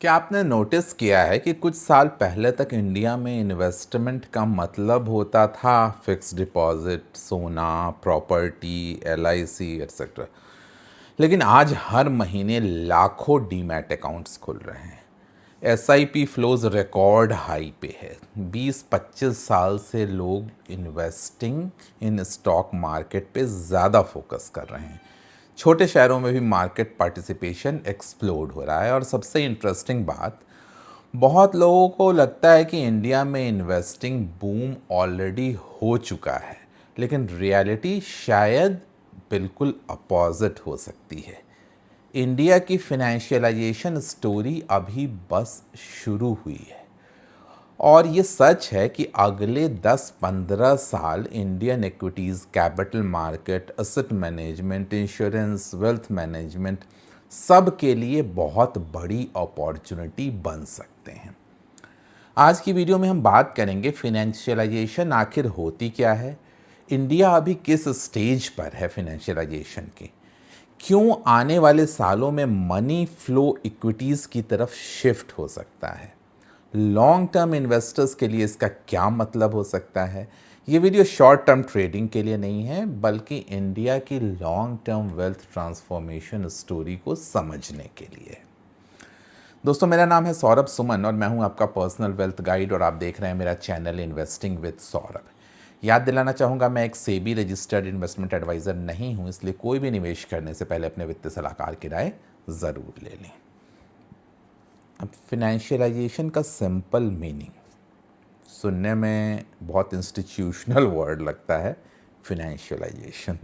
क्या आपने नोटिस किया है कि कुछ साल पहले तक इंडिया में इन्वेस्टमेंट का मतलब होता था फिक्स डिपॉजिट, सोना, प्रॉपर्टी, एलआईसी एक्सेट्रा। लेकिन आज हर महीने लाखों डीमैट अकाउंट्स खुल रहे हैं। एसआईपी फ्लोज रिकॉर्ड हाई पे है। 20-25 साल से लोग इन्वेस्टिंग इन स्टॉक मार्केट पे ज़्यादा फोकस कर रहे हैं। छोटे शहरों में भी मार्केट पार्टिसिपेशन एक्सप्लोड हो रहा है। और सबसे इंटरेस्टिंग बात, बहुत लोगों को लगता है कि इंडिया में इन्वेस्टिंग बूम ऑलरेडी हो चुका है, लेकिन रियलिटी शायद बिल्कुल अपोजिट हो सकती है। इंडिया की फिनेंशियलाइजेशन स्टोरी अभी बस शुरू हुई है। और ये सच है कि अगले 10-15 साल Indian equities, capital market, asset management, insurance, wealth management सब के लिए बहुत बड़ी अपॉर्चुनिटी बन सकते हैं। आज की वीडियो में हम बात करेंगे फिनेंशियलाइजेशन आखिर होती क्या है, इंडिया अभी किस स्टेज पर है फिनेंशियलाइजेशन की, क्यों आने वाले सालों में मनी फ्लो इक्विटीज़ की तरफ शिफ्ट हो सकता है, लॉन्ग टर्म इन्वेस्टर्स के लिए इसका क्या मतलब हो सकता है। ये वीडियो शॉर्ट टर्म ट्रेडिंग के लिए नहीं है, बल्कि इंडिया की long term wealth transformation story को समझने के लिए है। दोस्तों, मेरा नाम है सौरभ सुमन और मैं हूं आपका पर्सनल वेल्थ गाइड और आप देख रहे हैं मेरा चैनल इन्वेस्टिंग विद सौरभ। याद दिलाना चाहूँगा, मैं एक सेबी रजिस्टर्ड इन्वेस्टमेंट एडवाइज़र नहीं हूं, इसलिए कोई भी निवेश करने से पहले अपने वित्तीय सलाहकार की राय ज़रूर ले लें। अब फिनेंशियलाइजेशन का सिंपल मीनिंग सुनने में बहुत इंस्टीट्यूशनल वर्ड लगता है, फिनेंशियलाइजेशन,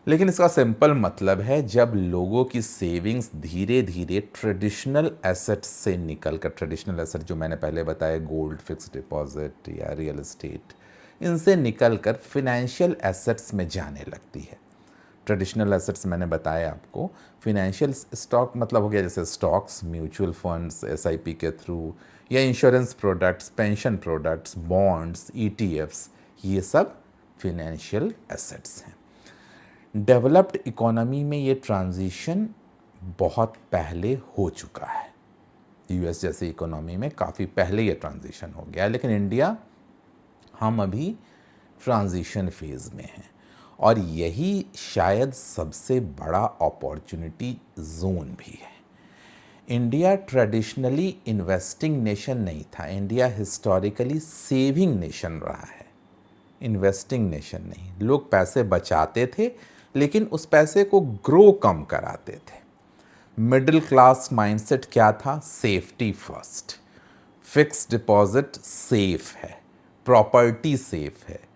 लेकिन इसका सिंपल मतलब है जब लोगों की सेविंग्स धीरे धीरे ट्रेडिशनल एसेट्स से निकलकर, ट्रेडिशनल एसेट जो मैंने पहले बताया, गोल्ड, फिक्स डिपॉजिट या रियल एस्टेट, इनसे निकलकर फिनेंशियल एसेट्स में जाने लगती है। ट्रेडिशनल एसेट्स मैंने बताया आपको, फिनेंशियल स्टॉक मतलब हो गया जैसे स्टॉक्स, म्यूचुअल फंड्स एसआईपी के थ्रू, या insurance products, pension products, bonds, ETFs, ये सब फिनेंशियल एसेट्स हैं। डेवलप्ड इकोनॉमी में ये ट्रांजिशन बहुत पहले हो चुका है। यूएस जैसी इकोनॉमी में काफ़ी पहले ये ट्रांजिशन हो गया है, लेकिन इंडिया, हम अभी ट्रांजिशन फेज़ में हैं। और यही शायद सबसे बड़ा अपॉर्चुनिटी जोन भी है। इंडिया ट्रेडिशनली इन्वेस्टिंग नेशन नहीं था, इंडिया हिस्टोरिकली सेविंग नेशन रहा है, इन्वेस्टिंग नेशन नहीं। लोग पैसे बचाते थे, लेकिन उस पैसे को ग्रो कम कराते थे। मिडिल क्लास माइंडसेट क्या था? Safety first. Fix deposit safe है, प्रॉपर्टी सेफ है,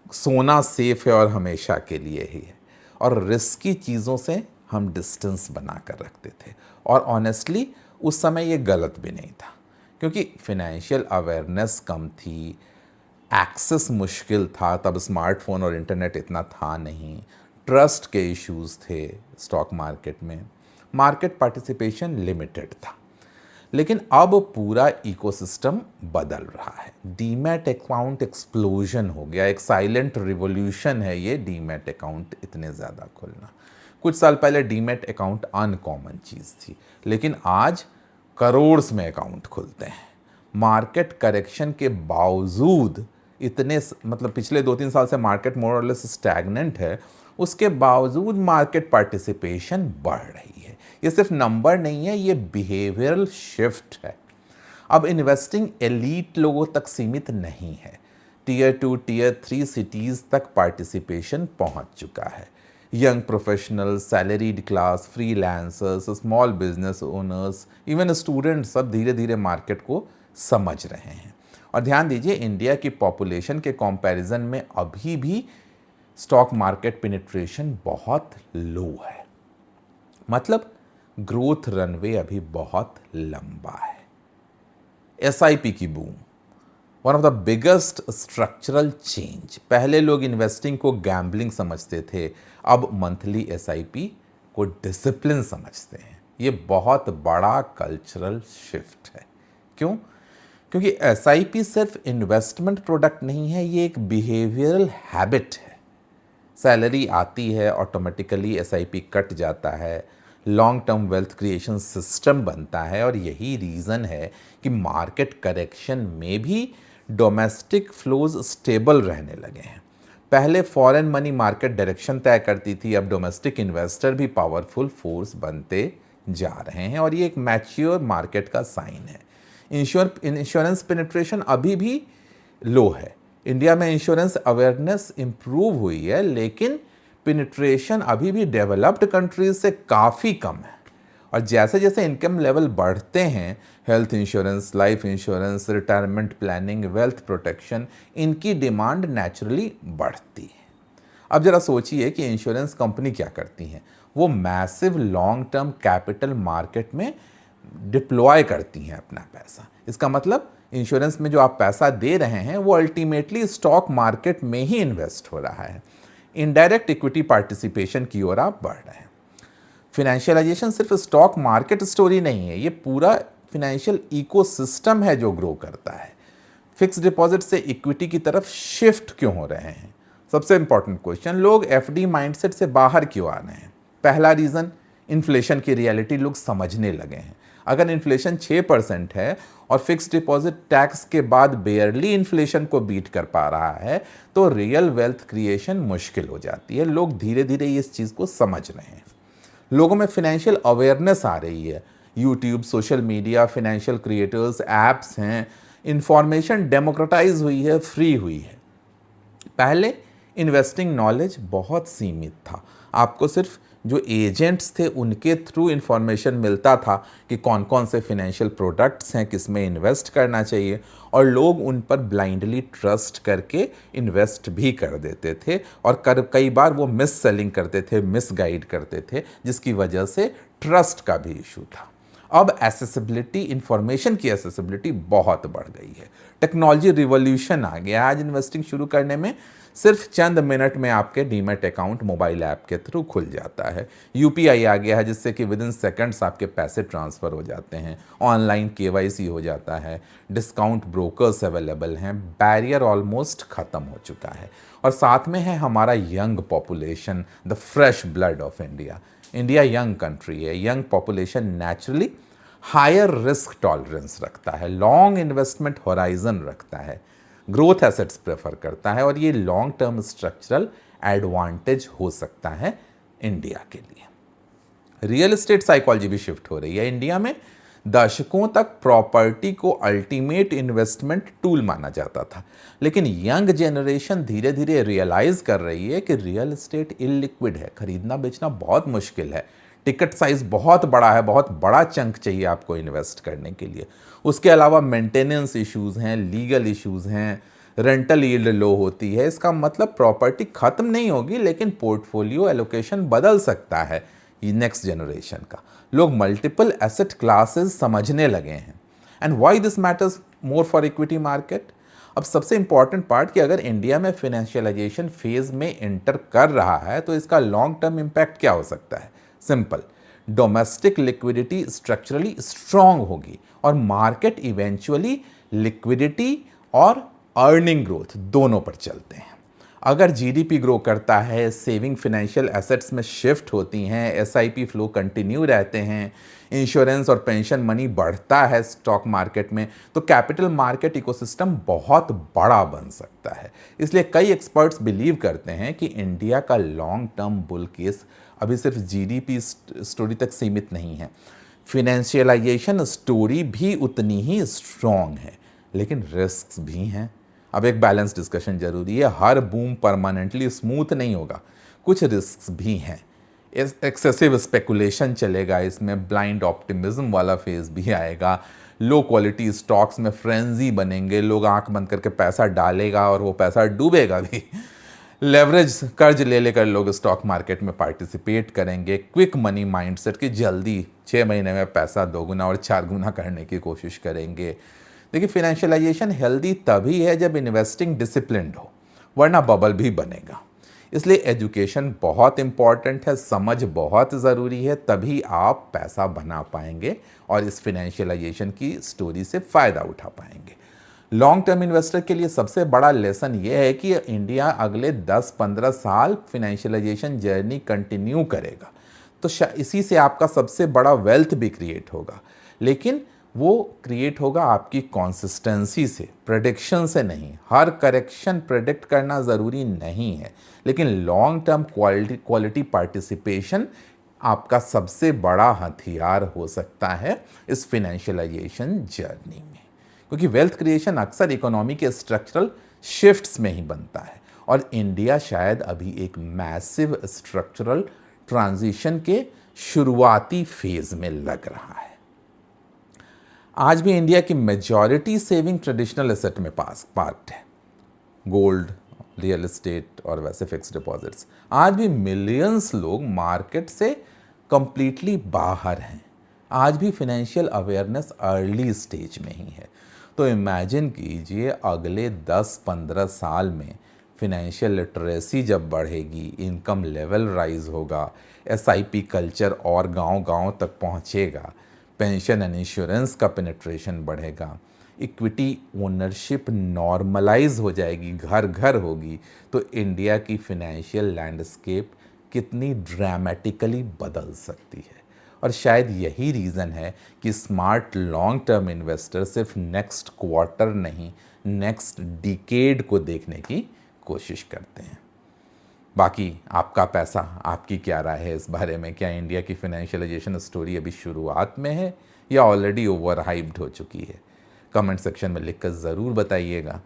सोना सेफ है और हमेशा के लिए ही है, और रिस्की चीज़ों से हम डिस्टेंस बना कर रखते थे। और ऑनेस्टली उस समय ये गलत भी नहीं था, क्योंकि फिनेंशियल अवेयरनेस कम थी, एक्सेस मुश्किल था, तब स्मार्टफोन और इंटरनेट इतना था नहीं, ट्रस्ट के इश्यूज थे स्टॉक मार्केट में, मार्केट पार्टिसिपेशन लिमिटेड था। लेकिन अब पूरा इकोसिस्टम बदल रहा है। डीमैट अकाउंट एक्सप्लोजन हो गया, एक साइलेंट रिवॉल्यूशन है ये डीमैट अकाउंट इतने ज़्यादा खुलना। कुछ साल पहले डीमैट अकाउंट अनकॉमन चीज़ थी, लेकिन आज करोड़्स में अकाउंट खुलते हैं। मार्केट करेक्शन के बावजूद इतने, मतलब पिछले 2-3 साल से मार्केट मोर और लेस स्टैग्नेंट है, उसके बावजूद मार्केट पार्टिसिपेशन बढ़ रही है। ये सिर्फ नंबर नहीं है, ये बिहेवियरल शिफ्ट है। अब इन्वेस्टिंग एलीट लोगों तक सीमित नहीं है, टीयर 2, टीयर 3 सिटीज़ तक पार्टिसिपेशन पहुंच चुका है। Young professional, salaried class, freelancers, small business owners, even students सब धीरे धीरे मार्केट को समझ रहे हैं। और ध्यान दीजिए, इंडिया की पॉपुलेशन के कंपैरिजन में अभी भी स्टॉक मार्केट पेनिट्रेशन बहुत लो है, मतलब ग्रोथ रनवे अभी बहुत लंबा है। एसआईपी की boom, one of the biggest structural change. पहले लोग इन्वेस्टिंग को गैम्बलिंग समझते थे, अब मंथली एसआईपी को डिसिप्लिन समझते हैं। ये बहुत बड़ा कल्चरल शिफ्ट है। क्यों? क्योंकि एसआईपी सिर्फ इन्वेस्टमेंट प्रोडक्ट नहीं है, ये एक बिहेवियरल हैबिट है। सैलरी आती है, ऑटोमेटिकली एसआईपी कट जाता है, long term wealth creation system बनता है। और यही रीज़न है कि मार्केट करेक्शन में भी डोमेस्टिक फ्लोज स्टेबल रहने लगे हैं। पहले फॉरेन मनी मार्केट डायरेक्शन तय करती थी, अब डोमेस्टिक इन्वेस्टर भी पावरफुल फोर्स बनते जा रहे हैं और ये एक मैच्योर मार्केट का साइन है। इंश्योरेंस पेनिट्रेशन अभी भी लो है। इंडिया में इंश्योरेंस अवेयरनेस इंप्रूव हुई है, लेकिन पेनिट्रेशन अभी भी डेवलप्ड कंट्रीज से काफ़ी कम है। और जैसे जैसे इनकम लेवल बढ़ते हैं, health insurance, life insurance, retirement planning, wealth protection, इनकी डिमांड नेचुरली बढ़ती है। अब जरा सोचिए कि इंश्योरेंस कंपनी क्या करती हैं। वो massive long term capital market में डिप्लॉय करती हैं अपना पैसा। इसका मतलब इंश्योरेंस में जो आप पैसा दे रहे हैं वो अल्टीमेटली स्टॉक मार्केट में ही इन्वेस्ट हो रहा है। इनडायरेक्ट इक्विटी पार्टिसिपेशन की ओर आप बढ़ रहे हैं। फिनेंशियलाइजेशन सिर्फ स्टॉक मार्केट स्टोरी नहीं है, ये पूरा फिनेंशियल इकोसिस्टम है जो ग्रो करता है। फिक्स डिपॉजिट से इक्विटी की तरफ शिफ्ट क्यों हो रहे हैं? सबसे इंपॉर्टेंट क्वेश्चन, लोग एफडी माइंडसेट से बाहर क्यों आ रहे हैं? पहला रीज़न, इन्फ्लेशन की रियलिटी लोग समझने लगे हैं। अगर इन्फ्लेशन 6% है और फिक्स डिपॉजिट टैक्स के बाद बेयरली इन्फ्लेशन को बीट कर पा रहा है, तो रियल वेल्थ क्रिएशन मुश्किल हो जाती है। लोग धीरे धीरे इस चीज़ को समझ रहे हैं। लोगों में फिनेंशियल अवेयरनेस आ रही है। YouTube, social media, financial creators, apps हैं, इंफॉर्मेशन डेमोक्रेटाइज हुई है, फ्री हुई है। पहले इन्वेस्टिंग नॉलेज बहुत सीमित था। आपको सिर्फ जो एजेंट्स थे उनके थ्रू इन्फॉर्मेशन मिलता था कि कौन कौन से फिनेंशियल प्रोडक्ट्स हैं, किस में इन्वेस्ट करना चाहिए, और लोग उन पर ब्लाइंडली ट्रस्ट करके इन्वेस्ट भी कर देते थे और कई बार वो मिस सेलिंग करते थे, मिस गाइड करते थे, जिसकी वजह से ट्रस्ट का भी इशू था। अब एसेसिबिलिटी, इंफॉर्मेशन की एसेसिबिलिटी बहुत बढ़ गई है। टेक्नोलॉजी रिवॉल्यूशन आ गया। आज इन्वेस्टिंग शुरू करने में सिर्फ चंद मिनट में आपके डीमैट अकाउंट मोबाइल ऐप के थ्रू खुल जाता है। यूपीआई आ गया है, जिससे कि विद इन सेकेंड्स आपके पैसे ट्रांसफ़र हो जाते हैं। ऑनलाइन केवाईसी हो जाता है। डिस्काउंट ब्रोकर्स अवेलेबल हैं। बैरियर ऑलमोस्ट ख़त्म हो चुका है। और साथ में है हमारा young population, the fresh blood of India. India young country है। Young population naturally higher risk tolerance रखता है, लॉन्ग इन्वेस्टमेंट होराइजन रखता है, ग्रोथ एसेट्स प्रेफर करता है, और ये लॉन्ग टर्म स्ट्रक्चरल एडवांटेज हो सकता है इंडिया के लिए। रियल एस्टेट साइकोलॉजी भी शिफ्ट हो रही है। इंडिया में दशकों तक प्रॉपर्टी को अल्टीमेट इन्वेस्टमेंट टूल माना जाता था, लेकिन यंग जनरेशन धीरे धीरे रियलाइज कर रही है कि रियल एस्टेट इलिक्विड है, खरीदना बेचना बहुत मुश्किल है, टिकट साइज बहुत बड़ा है, बहुत बड़ा चंक चाहिए आपको इन्वेस्ट करने के लिए। उसके अलावा मेंटेनेंस इश्यूज़ हैं, लीगल इश्यूज़ हैं, रेंटल यील्ड लो होती है। इसका मतलब प्रॉपर्टी ख़त्म नहीं होगी, लेकिन पोर्टफोलियो एलोकेशन बदल सकता है नेक्स्ट जनरेशन का। लोग मल्टीपल एसेट क्लासेस समझने लगे हैं। And why this matters more for equity market? अब सबसे इंपॉर्टेंट पार्ट कि अगर इंडिया में फिनेंशियलाइजेशन फेज में एंटर कर रहा है तो इसका लॉन्ग टर्म इम्पैक्ट क्या हो सकता है? Simple, domestic liquidity structurally strong होगी और मार्केट इवेंचुअली लिक्विडिटी और अर्निंग ग्रोथ दोनों पर चलते हैं। अगर जीडीपी ग्रो करता है, सेविंग फिनेंशियल एसेट्स में शिफ्ट होती हैं, एसआईपी फ्लो कंटिन्यू रहते हैं, इंश्योरेंस और पेंशन मनी बढ़ता है स्टॉक मार्केट में, तो कैपिटल मार्केट इकोसिस्टम बहुत बड़ा बन सकता है। इसलिए कई एक्सपर्ट्स बिलीव करते हैं कि इंडिया का लॉन्ग टर्म बुल केस अभी सिर्फ जीडीपी स्टोरी तक सीमित नहीं है। फिनेंशियलाइजेशन स्टोरी भी उतनी ही स्ट्रॉन्ग है, लेकिन रिस्क भी हैं। अब एक बैलेंस डिस्कशन जरूरी है। हर बूम परमानेंटली स्मूथ नहीं होगा, कुछ रिस्क भी हैं। एक्सेसिव स्पेकुलेशन चलेगा, इसमें ब्लाइंड ऑप्टिमिज्म वाला फेज भी आएगा। लो क्वालिटी स्टॉक्स में फ्रेंजी बनेंगे, लोग आंख बंद करके पैसा डालेगा और वो पैसा डूबेगा भी। लेवरेज कर्ज ले लेकर लोग स्टॉक मार्केट में पार्टिसिपेट करेंगे। क्विक मनी माइंडसेट की जल्दी 6 महीने में पैसा 2 गुना और 4 गुना करने की कोशिश करेंगे। देखिए, फिनेंशियलाइजेशन हेल्दी तभी है जब इन्वेस्टिंग डिसिप्लिन्ड हो, वरना बबल भी बनेगा। इसलिए एजुकेशन बहुत इंपॉर्टेंट है, समझ बहुत ज़रूरी है, तभी आप पैसा बना पाएंगे और इस फिनेंशियलाइजेशन की स्टोरी से फ़ायदा उठा पाएंगे। लॉन्ग टर्म इन्वेस्टर के लिए सबसे बड़ा लेसन ये है कि इंडिया अगले 10-15 साल फिनेंशियलाइजेशन जर्नी कंटिन्यू करेगा। तो इसी से आपका सबसे बड़ा वेल्थ भी क्रिएट होगा, लेकिन वो क्रिएट होगा आपकी कंसिस्टेंसी से, प्रेडिक्शन से नहीं। हर करेक्शन प्रेडिक्ट करना ज़रूरी नहीं है, लेकिन लॉन्ग टर्म क्वालिटी पार्टिसिपेशन आपका सबसे बड़ा हथियार हो सकता है इस फिनेंशियलाइजेशन जर्नी में। क्योंकि वेल्थ क्रिएशन अक्सर इकोनॉमी के स्ट्रक्चरल शिफ्ट्स में ही बनता है, और इंडिया शायद अभी एक मैसिव स्ट्रक्चरल ट्रांजिशन के शुरुआती फेज में लग रहा है। आज भी इंडिया की मेजॉरिटी सेविंग ट्रेडिशनल एसेट में पार्क्ड है, गोल्ड, रियल एस्टेट और वैसे फिक्स डिपॉजिट्स। आज भी मिलियंस लोग मार्केट से कंप्लीटली बाहर हैं। आज भी फाइनेंशियल अवेयरनेस अर्ली स्टेज में ही है। तो इमेजिन कीजिए अगले 10-15 साल में फिनेंशियल लिटरेसी जब बढ़ेगी, इनकम लेवल राइज होगा, एसआईपी कल्चर और गांव-गांव तक पहुंचेगा, पेंशन एंड इंश्योरेंस का पेनिट्रेशन बढ़ेगा, इक्विटी ओनरशिप नॉर्मलाइज हो जाएगी, घर घर होगी, तो इंडिया की फिनेंशियल लैंडस्केप कितनी ड्रामेटिकली बदल सकती है। और शायद यही रीज़न है कि स्मार्ट लॉन्ग टर्म इन्वेस्टर सिर्फ नेक्स्ट क्वार्टर नहीं, नेक्स्ट डिकेड को देखने की कोशिश करते हैं। बाकी आपका पैसा, आपकी क्या राय है इस बारे में? क्या इंडिया की फाइनेंशियलाइजेशन स्टोरी अभी शुरुआत में है या ऑलरेडी ओवर हाइप्ड हो चुकी है? कमेंट सेक्शन में लिखकर ज़रूर बताइएगा।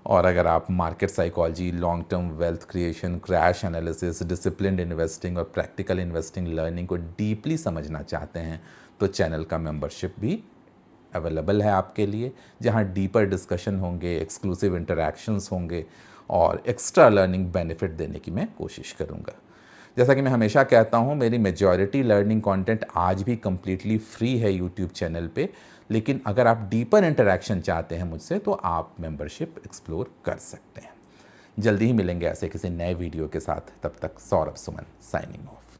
और अगर आप market psychology, long term wealth creation, crash analysis, disciplined investing और प्रैक्टिकल इन्वेस्टिंग लर्निंग को डीपली समझना चाहते हैं, तो चैनल का मेंबरशिप भी अवेलेबल है आपके लिए, जहां डीपर डिस्कशन होंगे, एक्सक्लूसिव इंटरैक्शंस होंगे और एक्स्ट्रा लर्निंग बेनिफिट देने की मैं कोशिश करूंगा। जैसा कि मैं हमेशा कहता हूं, मेरी मेजॉरिटी लर्निंग कंटेंट आज भी कम्प्लीटली फ्री है यूट्यूब चैनल पे, लेकिन अगर आप डीपर इंटरैक्शन चाहते हैं मुझसे तो आप मेंबरशिप एक्सप्लोर कर सकते हैं। जल्दी ही मिलेंगे ऐसे किसी नए वीडियो के साथ। तब तक सौरभ सुमन साइनिंग ऑफ।